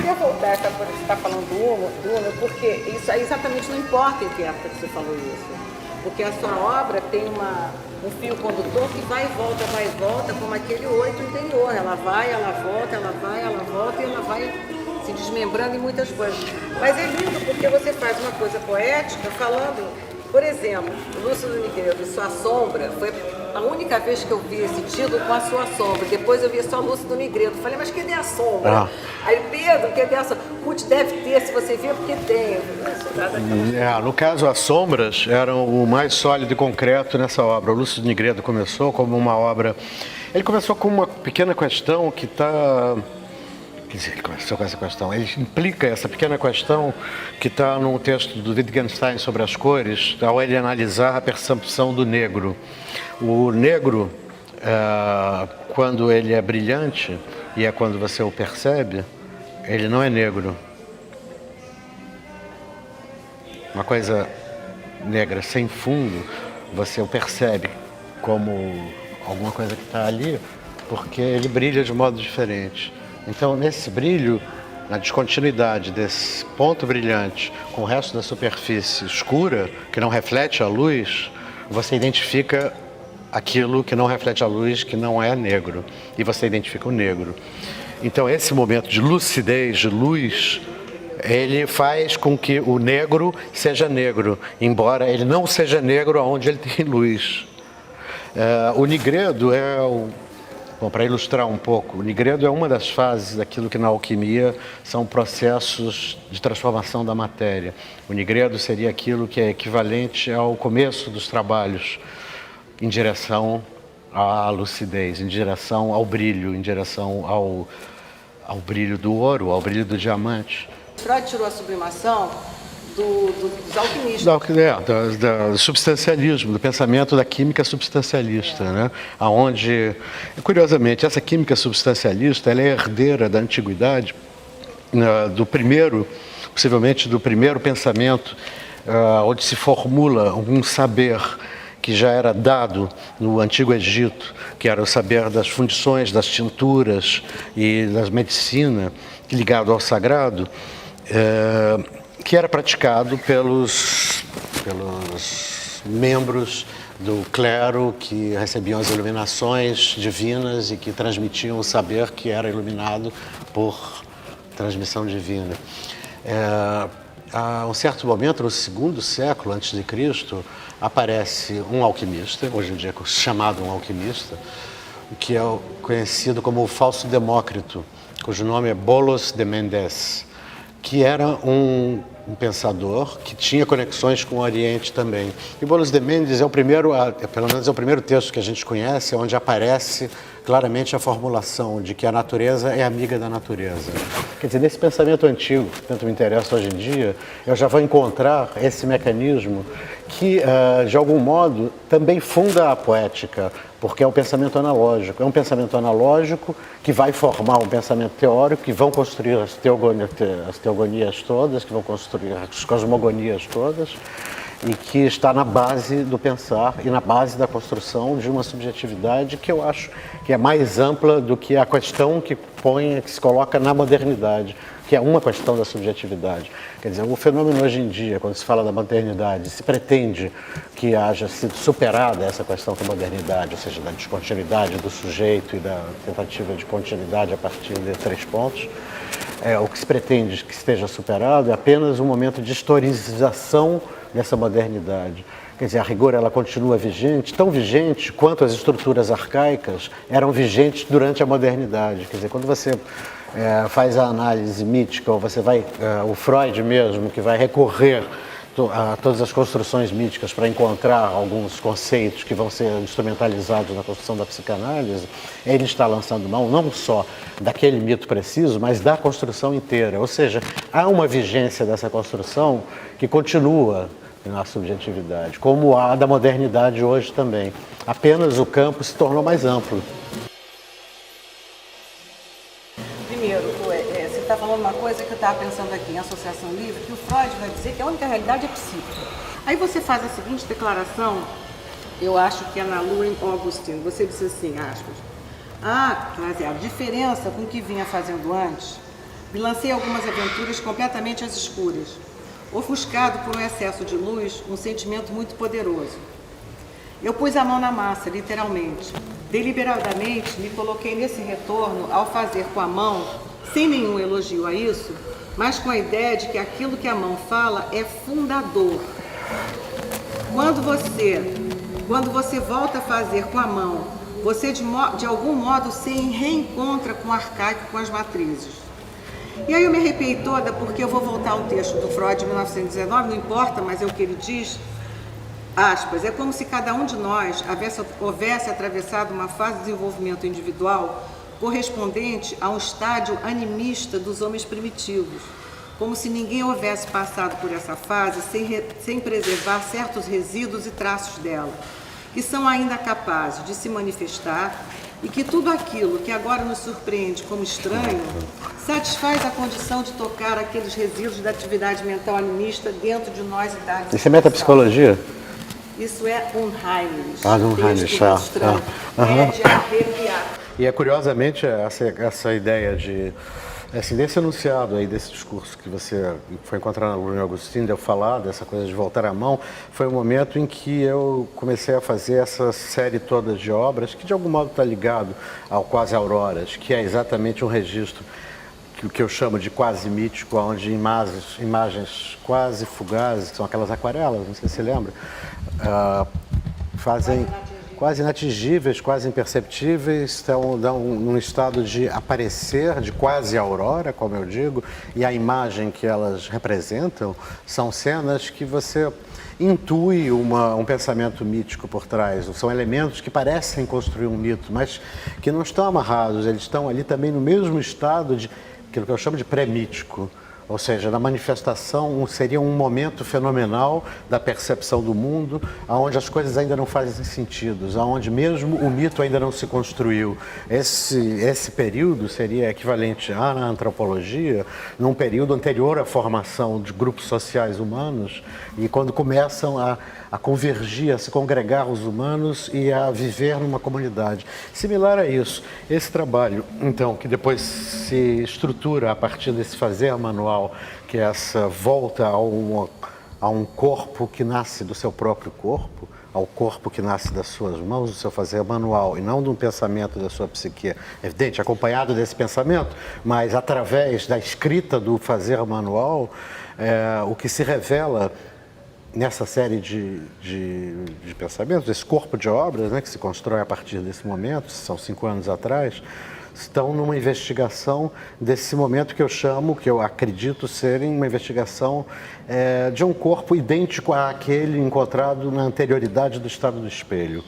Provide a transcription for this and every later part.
queria voltar essa coisa que você está falando do Uno, porque isso aí exatamente não importa em que época que você falou isso. Porque a sua obra tem um fio condutor que vai e volta, como aquele oito interior. Ela vai, ela volta, ela vai, ela volta e ela vai se desmembrando em muitas coisas. Mas é lindo porque você faz uma coisa poética falando, por exemplo, Lúcio do Negredo, Sua Sombra, foi a única vez que eu vi esse título com a sua sombra. Depois eu vi só Lúcio do Negredo. Falei, mas cadê a sombra? Aí, Pedro, cadê a sombra? Ruth, deve ter, se você ver, porque tem. No caso, as sombras eram o mais sólido e concreto nessa obra. O Lúcio do Negredo começou como uma obra... Ele começou com uma pequena questão que está... Ele começou com essa questão. Ele implica essa pequena questão que está no texto do Wittgenstein sobre as cores, ao ele analisar a percepção do negro. O negro, quando ele é brilhante, e é quando você o percebe, ele não é negro. Uma coisa negra sem fundo, você o percebe como alguma coisa que está ali, porque ele brilha de modo diferente. Então, nesse brilho, na descontinuidade desse ponto brilhante com o resto da superfície escura, que não reflete a luz, você identifica aquilo que não reflete a luz, que não é negro, e você identifica o negro. Então, esse momento de lucidez, de luz, ele faz com que o negro seja negro, embora ele não seja negro onde ele tem luz. O Negredo é Bom, para ilustrar um pouco, o Negredo é uma das fases daquilo que na alquimia são processos de transformação da matéria. O Negredo seria aquilo que é equivalente ao começo dos trabalhos em direção à lucidez, em direção ao brilho, em direção ao brilho do ouro, ao brilho do diamante. Freud tirou a sublimação dos alquimistas. Do substancialismo, do pensamento da química substancialista, né? Onde, curiosamente, essa química substancialista ela é herdeira da antiguidade, possivelmente do primeiro pensamento, onde se formula um saber que já era dado no Antigo Egito, que era o saber das fundições, das tinturas e da medicina, ligado ao sagrado, que era praticado pelos membros do clero que recebiam as iluminações divinas e que transmitiam o saber que era iluminado por transmissão divina. A um certo momento, no segundo século antes de Cristo, aparece um alquimista, hoje em dia chamado um alquimista, que é conhecido como o falso Demócrito, cujo nome é Bolos de Mendes, que era um pensador que tinha conexões com o Oriente também. E Bolos de Mendes pelo menos é o primeiro texto que a gente conhece, onde aparece claramente a formulação de que a natureza é amiga da natureza. Quer dizer, nesse pensamento antigo, que tanto me interessa hoje em dia, eu já vou encontrar esse mecanismo que, de algum modo, também funda a poética, porque é um pensamento analógico. É um pensamento analógico que vai formar um pensamento teórico, que vão construir as teogonias todas, que vão construir as cosmogonias todas, e que está na base do pensar e na base da construção de uma subjetividade que eu acho que é mais ampla do que a questão que se coloca na modernidade, que é uma questão da subjetividade. Quer dizer, o fenômeno hoje em dia, quando se fala da modernidade, se pretende que haja sido superada essa questão da modernidade, ou seja, da descontinuidade do sujeito e da tentativa de continuidade a partir de 3 pontos. O que se pretende que esteja superado é apenas um momento de historicização dessa modernidade. Quer dizer, a rigor ela continua vigente, tão vigente quanto as estruturas arcaicas eram vigentes durante a modernidade. Quer dizer, quando você faz a análise mítica, ou você vai, o Freud mesmo, que vai recorrer a todas as construções míticas para encontrar alguns conceitos que vão ser instrumentalizados na construção da psicanálise, ele está lançando mão não só daquele mito preciso, mas da construção inteira. Ou seja, há uma vigência dessa construção que continua na subjetividade, como a da modernidade hoje também. Apenas o campo se tornou mais amplo. Primeiro, você está falando uma coisa que eu estava pensando aqui em associação livre, que o Freud vai dizer que a única realidade é psíquica. Aí você faz a seguinte declaração, eu acho que é na Luren Augustin, você disse assim, aspas, a diferença com o que vinha fazendo antes Me lancei algumas aventuras completamente às escuras. Ofuscado por um excesso de luz, um sentimento muito poderoso. Eu pus a mão na massa, literalmente. Deliberadamente me coloquei nesse retorno ao fazer com a mão, sem nenhum elogio a isso, mas com a ideia de que aquilo que a mão fala é fundador. Quando você volta a fazer com a mão, você de algum modo se reencontra com o arcaico, com as matrizes. E aí eu me arrepiei toda porque eu vou voltar ao texto do Freud de 1919, não importa, mas é o que ele diz, aspas, é como se cada um de nós houvesse atravessado uma fase de desenvolvimento individual correspondente a um estádio animista dos homens primitivos, como se ninguém houvesse passado por essa fase sem preservar certos resíduos e traços dela, que são ainda capazes de se manifestar e que tudo aquilo que agora nos surpreende como estranho satisfaz a condição de tocar aqueles resíduos da atividade mental animista dentro de nós e da Isso é metapsicologia? Isso é Unheimlich. Unheimlich, é de arrepiar. E é curiosamente essa ideia de desse enunciado aí, desse discurso que você foi encontrar na Luiz Agostinho, de eu falar dessa coisa de voltar à mão, foi o momento em que eu comecei a fazer essa série toda de obras que de algum modo está ligado ao Quase Auroras, que é exatamente um registro que eu chamo de quase mítico, onde imagens quase fugazes, que são aquelas aquarelas, não sei se você lembra, fazem quase inatingíveis, quase imperceptíveis, dão num estado de aparecer, de quase aurora, como eu digo, e a imagem que elas representam são cenas que você intui um pensamento mítico por trás. São elementos que parecem construir um mito, mas que não estão amarrados, eles estão ali também no mesmo estado de aquilo que eu chamo de pré-mítico. Ou seja, na manifestação seria um momento fenomenal da percepção do mundo, onde as coisas ainda não fazem sentido, onde mesmo o mito ainda não se construiu. Esse período seria equivalente à antropologia, num período anterior à formação de grupos sociais humanos, e quando começam a convergir, a se congregar os humanos e a viver numa comunidade. Similar a isso, esse trabalho, então, que depois se estrutura a partir desse fazer manual, que é essa volta a um corpo que nasce do seu próprio corpo, ao corpo que nasce das suas mãos, do seu fazer manual, e não de um pensamento da sua psique, evidente, acompanhado desse pensamento, mas através da escrita do fazer manual, o que se revela nessa série de pensamentos, esse corpo de obras, né, que se constrói a partir desse momento, são 5 anos atrás, estão numa investigação desse momento que eu chamo, que eu acredito serem uma investigação de um corpo idêntico àquele encontrado na anterioridade do estado do espelho.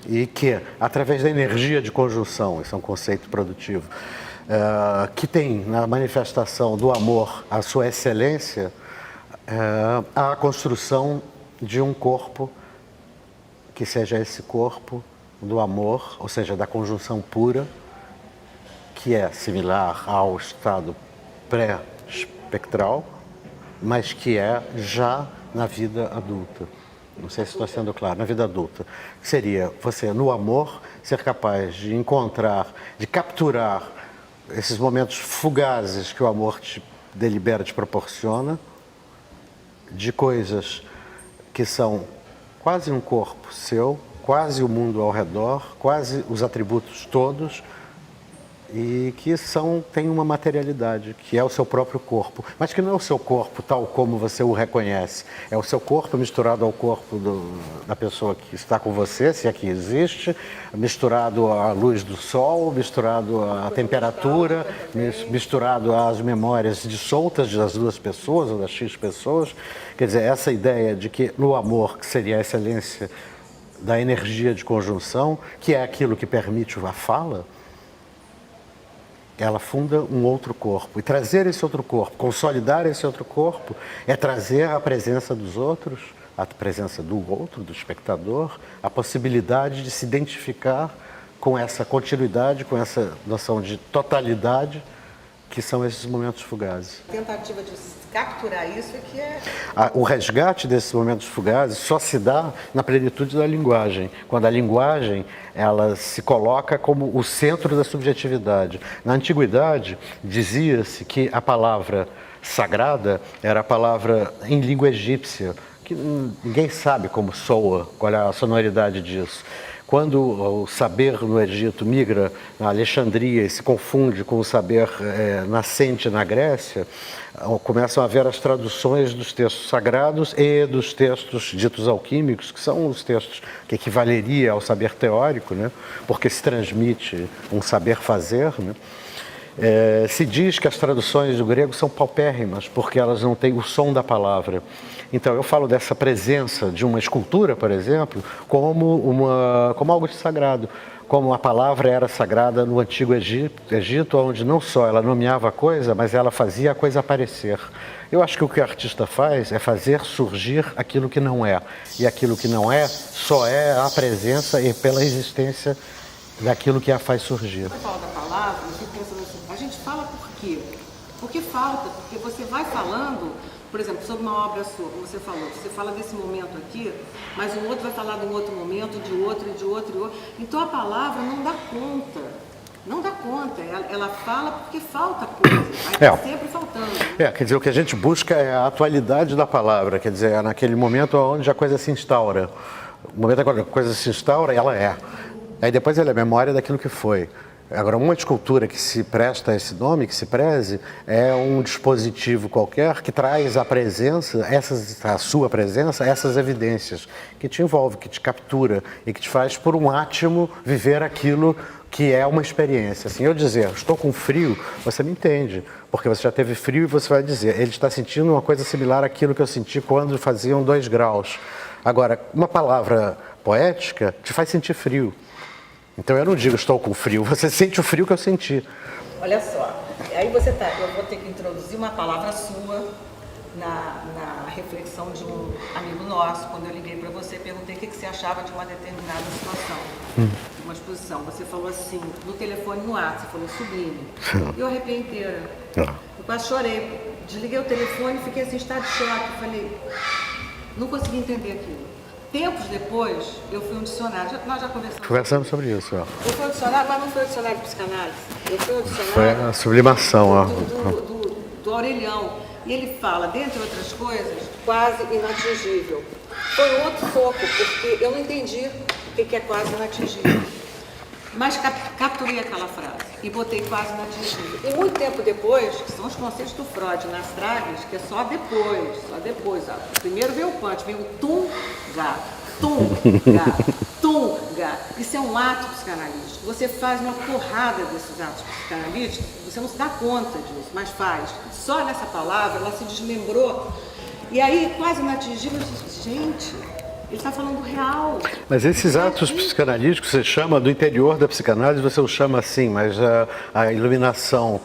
E que, através da energia de conjunção, esse é um conceito produtivo, que tem na manifestação do amor a sua excelência, a construção de um corpo que seja esse corpo do amor, ou seja, da conjunção pura, que é similar ao estado pré-espectral, mas que é já na vida adulta. Não sei se estou sendo claro, na vida adulta. Seria você, no amor, ser capaz de encontrar, de capturar esses momentos fugazes que o amor te delibera, te proporciona, de coisas que são quase um corpo seu, quase o mundo ao redor, quase os atributos todos, e que têm uma materialidade, que é o seu próprio corpo, mas que não é o seu corpo tal como você o reconhece, é o seu corpo misturado ao corpo da pessoa que está com você, se é que existe, misturado à luz do sol, misturado à temperatura, misturado às memórias dissoltas das duas pessoas ou das X pessoas. Quer dizer, essa ideia de que no amor, que seria a excelência da energia de conjunção, que é aquilo que permite a fala, ela funda um outro corpo. E trazer esse outro corpo, consolidar esse outro corpo, é trazer a presença dos outros, a presença do outro, do espectador, a possibilidade de se identificar com essa continuidade, com essa noção de totalidade que são esses momentos fugazes. A tentativa de capturar isso é que é... O resgate desses momentos fugazes só se dá na plenitude da linguagem, quando a linguagem ela se coloca como o centro da subjetividade. Na antiguidade, dizia-se que a palavra sagrada era a palavra em língua egípcia, que ninguém sabe como soa, qual é a sonoridade disso. Quando o saber no Egito migra na Alexandria e se confunde com o saber nascente na Grécia, começam a haver as traduções dos textos sagrados e dos textos ditos alquímicos, que são os textos que equivaleria ao saber teórico, né? Porque se transmite um saber fazer, né? Se diz que as traduções do grego são paupérrimas, porque elas não têm o som da palavra. Então, eu falo dessa presença de uma escultura, por exemplo, como algo de sagrado. Como a palavra era sagrada no Antigo Egito, onde não só ela nomeava a coisa, mas ela fazia a coisa aparecer. Eu acho que o que o artista faz é fazer surgir aquilo que não é. E aquilo que não é, só é a presença e pela existência daquilo que a faz surgir. Quando fala da palavra, eu fico pensando assim, a gente fala por quê? Porque falta, porque você vai falando, por exemplo, sobre uma obra sua, como você falou, você fala desse momento aqui, mas o outro vai falar de um outro momento, de outro, e de outro, e outro. Então a palavra não dá conta. Não dá conta, ela fala porque falta coisa, vai sempre faltando. Quer dizer, o que a gente busca é a atualidade da palavra, quer dizer, é naquele momento onde a coisa se instaura. O momento que a coisa se instaura, ela é. Aí depois ela é memória daquilo que foi. Agora, uma escultura que se presta a esse nome, que se preze, é um dispositivo qualquer que traz a presença, a sua presença, essas evidências, que te envolve, que te captura e que te faz, por um átimo, viver aquilo que é uma experiência. Assim, eu dizer, estou com frio, você me entende, porque você já teve frio e você vai dizer, ele está sentindo uma coisa similar àquilo que eu senti quando faziam 2 graus. Agora, uma palavra poética te faz sentir frio. Então eu não digo estou com frio, você sente o frio que eu senti. Olha só, aí eu vou ter que introduzir uma palavra sua na reflexão de um amigo nosso, quando eu liguei para você, perguntei o que você achava de uma determinada situação, uma exposição. Você falou assim, no telefone no ar, você falou sublime. E eu arrepiei inteira. Eu quase chorei, desliguei o telefone e fiquei assim, em estado de choque. Falei, não consegui entender aquilo. Tempos depois, eu fui um dicionário, nós já conversamos sobre isso. Eu fui um dicionário, mas não foi um dicionário de psicanálise. Eu fui um dicionário... Foi a sublimação. Do Aurelião. E ele fala, dentre outras coisas, quase inatingível. Foi outro foco, porque eu não entendi o que é quase inatingível. Mas capturei aquela frase e botei quase inatingível. E muito tempo depois, que são os conceitos do Freud nas tragas, que é só depois. Primeiro veio o punch, veio o tunga. Isso é um ato psicanalítico. Você faz uma porrada desses atos psicanalíticos, você não se dá conta disso, mas faz. Só nessa palavra, ela se desmembrou. E aí, quase inatingível, eu disse, gente... Ele está falando real. Mas esses atos psicanalíticos, você chama do interior da psicanálise, você o chama assim, mas a iluminação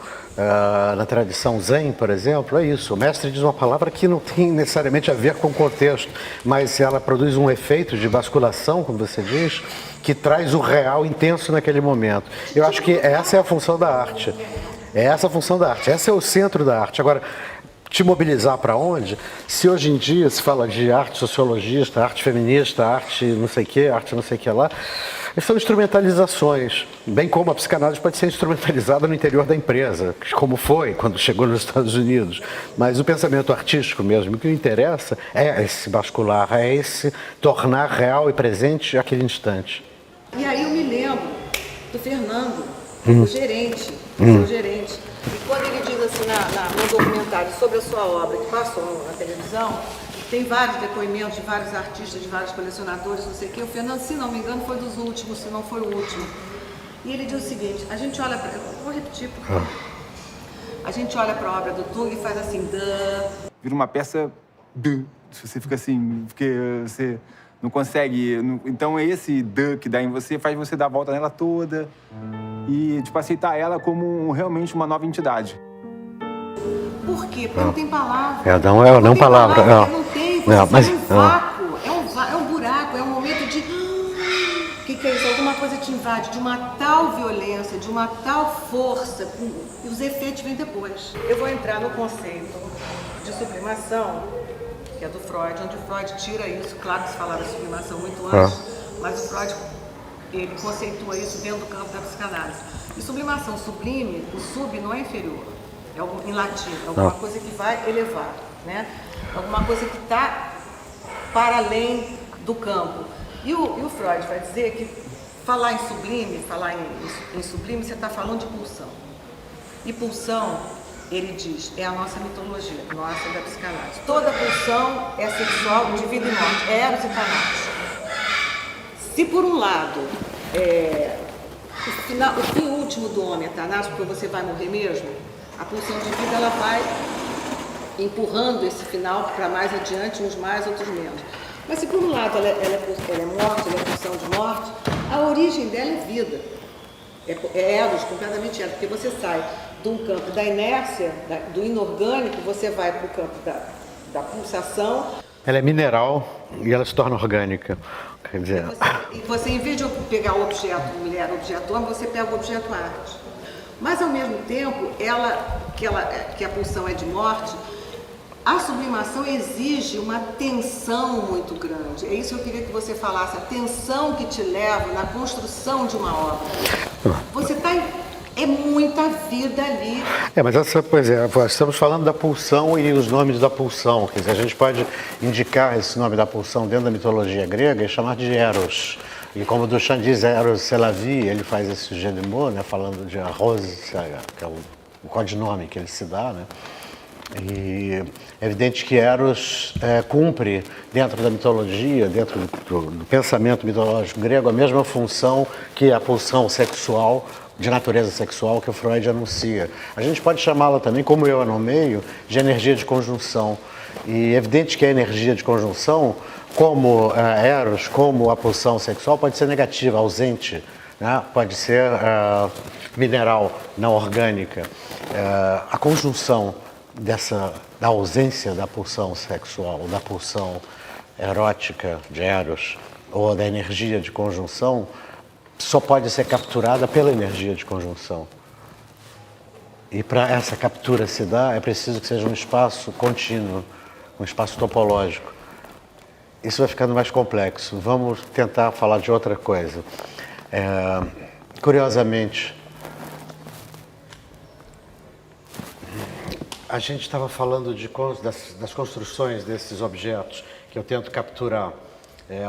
na tradição Zen, por exemplo, é isso. O mestre diz uma palavra que não tem necessariamente a ver com o contexto, mas ela produz um efeito de basculação, como você diz, que traz o real intenso naquele momento. Eu acho que essa é a função da arte. É essa a função da arte. Esse é o centro da arte. Agora, te mobilizar para onde? Se hoje em dia se fala de arte sociologista, arte feminista, arte não sei o que, arte não sei o que lá, são instrumentalizações, bem como a psicanálise pode ser instrumentalizada no interior da empresa, como foi quando chegou nos Estados Unidos. Mas o pensamento artístico mesmo, o que interessa é esse bascular, é esse tornar real e presente aquele instante. E aí eu me lembro do Fernando, o gerente, seu gerente. E quando ele diz assim no documentário sobre a sua obra que passou na televisão, tem vários depoimentos de vários artistas, de vários colecionadores, não sei o quê. O Fernando, se não me engano, foi dos últimos, se não foi o último. E ele diz o seguinte, a gente olha para... Eu vou repetir, porque... A gente olha para a obra do Tung e faz assim, vira uma peça, você fica assim, porque você não consegue... Então esse que dá em você faz você dar a volta nela toda e, tipo, aceitar ela como realmente uma nova entidade. Por quê? Porque não tem palavra. Não palavra. Não tem, é um vácuo, é um buraco, é um momento de... O que é isso? Alguma coisa te invade de uma tal violência, de uma tal força, e os efeitos vêm depois. Eu vou entrar no conceito de sublimação, que é do Freud, onde o Freud tira isso. Claro que se falava de sublimação muito antes, mas o Freud ele conceitua isso dentro do campo da psicanálise. E sublimação, sublime, o sub não é inferior, é em latim, é alguma coisa que vai elevar, né? Alguma coisa que está para além do campo. E o Freud vai dizer que falar em sublime, em sublime, você está falando de pulsão. E pulsão, ele diz, é a nossa mitologia, nossa da psicanálise. Toda pulsão é sexual de vida e morte, é eros e thanatos. Se por um lado, o fim último do homem é thanatos, porque você vai morrer mesmo, a pulsão de vida ela vai empurrando esse final para mais adiante, uns mais, outros menos. Mas se por um lado ela é morte, ela é pulsão de morte, a origem dela é vida. É eros, completamente eros, porque você sai de um campo da inércia, do inorgânico, você vai para o campo da pulsação. Ela é mineral e ela se torna orgânica. Quer dizer... E você, em vez de pegar o objeto mulher, o objeto homem, você pega o objeto arte. Mas, ao mesmo tempo, que a pulsão é de morte, a sublimação exige uma tensão muito grande. É isso que eu queria que você falasse, a tensão que te leva na construção de uma obra. Você está... É muita vida ali. Mas estamos falando da pulsão e os nomes da pulsão. Quer dizer, a gente pode indicar esse nome da pulsão dentro da mitologia grega e chamar de Eros. E como Duchamp diz, Eros c'est la vie, ele faz esse jeu de mots, né, falando de Rose, que é o codinome que ele se dá, né? E é evidente que Eros cumpre, dentro da mitologia, dentro do pensamento mitológico grego, a mesma função que a pulsão sexual, de natureza sexual, que o Freud anuncia. A gente pode chamá-la também, como eu a nomeio, de energia de conjunção. E é evidente que a energia de conjunção, como Eros, como a pulsão sexual, pode ser negativa, ausente, né? Pode ser mineral, não orgânica. A conjunção da ausência da pulsão sexual, da pulsão erótica de Eros, ou da energia de conjunção, só pode ser capturada pela energia de conjunção. E para essa captura se dar, é preciso que seja um espaço contínuo, um espaço topológico. Isso vai ficando mais complexo. Vamos tentar falar de outra coisa. Curiosamente, a gente estava falando das construções desses objetos que eu tento capturar.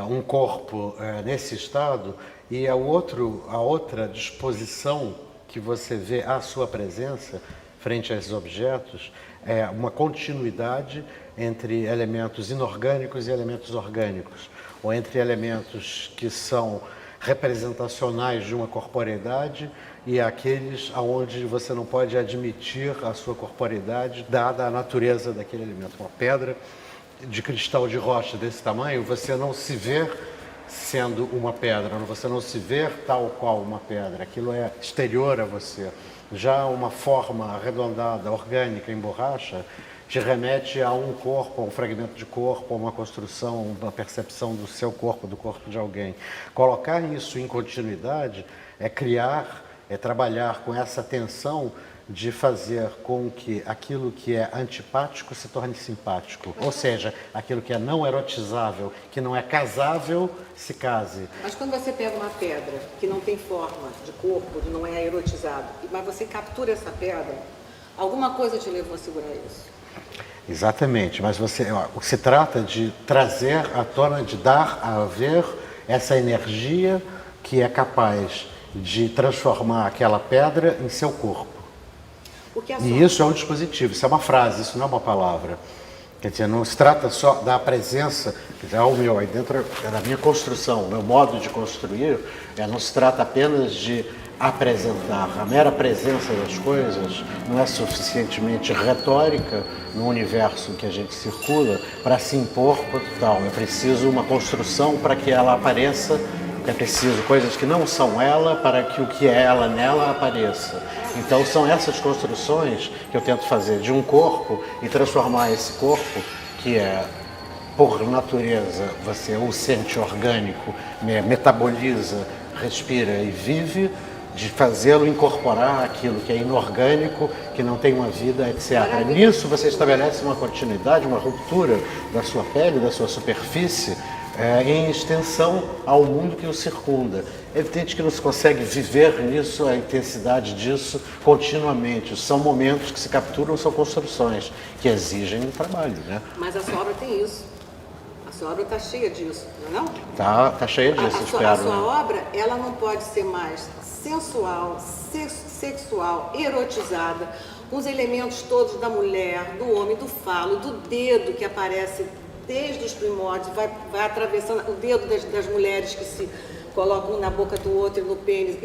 Um corpo nesse estado e a outra disposição que você vê à sua presença frente a esses objetos é uma continuidade entre elementos inorgânicos e elementos orgânicos, ou entre elementos que são representacionais de uma corporeidade e aqueles aonde você não pode admitir a sua corporeidade dada a natureza daquele elemento. Uma pedra de cristal de rocha desse tamanho, você não se vê sendo uma pedra, você não se vê tal qual uma pedra, aquilo é exterior a você. Já uma forma arredondada, orgânica, em borracha, te remete a um corpo, a um fragmento de corpo, a uma construção, uma percepção do seu corpo, do corpo de alguém. Colocar isso em continuidade é criar, é trabalhar com essa tensão de fazer com que aquilo que é antipático se torne simpático. Ou seja, aquilo que é não erotizável, que não é casável, se case. Mas quando você pega uma pedra que não tem forma de corpo, não é erotizado, mas você captura essa pedra, alguma coisa te levou a segurar isso? Exatamente, mas se trata de trazer à tona, de dar a ver essa energia que é capaz de transformar aquela pedra em seu corpo. E isso é um dispositivo, isso é uma frase, isso não é uma palavra. Quer dizer, não se trata só da presença, quer dizer, aí dentro da minha construção, meu modo de construir, não se trata apenas de apresentar. A mera presença das coisas não é suficientemente retórica no universo que a gente circula para se impor tal. É preciso uma construção para que ela apareça. É preciso coisas que não são ela para que o que é ela nela apareça. Então são essas construções que eu tento fazer de um corpo e transformar esse corpo, que é por natureza, você o sente orgânico, metaboliza, respira e vive, de fazê-lo incorporar aquilo que é inorgânico, que não tem uma vida, etc. Nisso você estabelece uma continuidade, uma ruptura da sua pele, da sua superfície, em extensão ao mundo que o circunda. É evidente que não se consegue viver nisso, a intensidade disso, continuamente. São momentos que se capturam, são construções que exigem um trabalho, né? Mas a sua obra tem isso. A sua obra está cheia disso, não é não? Tá cheia disso, espero. A sua obra, ela não pode ser mais sensual, sexual, erotizada, com os elementos todos da mulher, do homem, do falo, do dedo que aparece desde os primórdios, vai atravessando o dedo das mulheres que se colocam um na boca do outro e no pênis,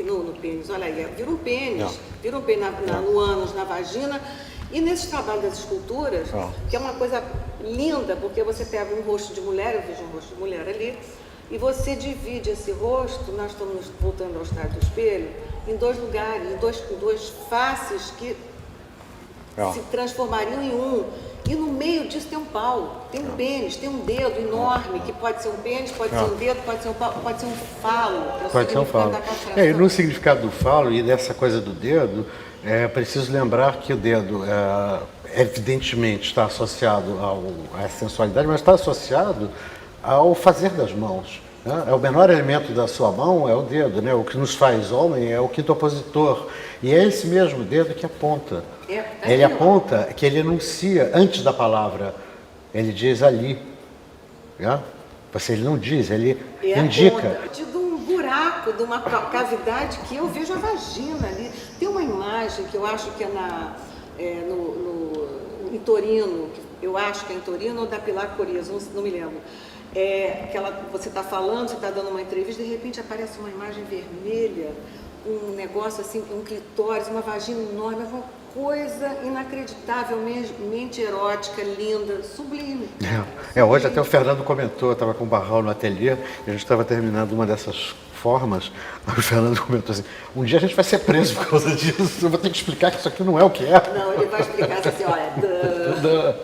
olha aí, vira um pênis no ânus, na vagina. E nesse trabalho das esculturas, que é uma coisa linda, porque você pega um rosto de mulher, eu vejo um rosto de mulher ali, e você divide esse rosto, nós estamos voltando ao estádio do espelho, em dois lugares, em duas faces que se transformariam em um. E no meio disso tem um pau, tem um pênis, tem um dedo enorme, que pode ser um pênis, pode ser um dedo, pode ser um pau, pode ser um falo. Pode ser um falo. E no significado do falo e dessa coisa do dedo, é preciso lembrar que o dedo, evidentemente, está associado à sensualidade, mas está associado ao fazer das mãos. Né? É o menor elemento da sua mão, é o dedo, né? O que nos faz homem é o quinto opositor. E é esse mesmo dedo que aponta. Ele aponta, que ele enuncia antes da palavra. Ele diz ali. Né? Ele não diz, ele indica. De um buraco, de uma cavidade que eu vejo a vagina ali. Tem uma imagem que eu acho que é em Torino, eu acho que é em Torino ou da Pilar Corias, não me lembro. Você está falando, você está dando uma entrevista, de repente aparece uma imagem vermelha, um negócio assim, um clitóris, uma vagina enorme, uma coisa inacreditavelmente erótica, linda, sublime. Hoje até o Fernando comentou, eu estava com o Barral no ateliê, a gente estava terminando uma dessas formas, o Fernando comentou assim, um dia a gente vai ser preso por causa disso, eu vou ter que explicar que isso aqui não é o que é. Não, ele vai explicar assim, olha...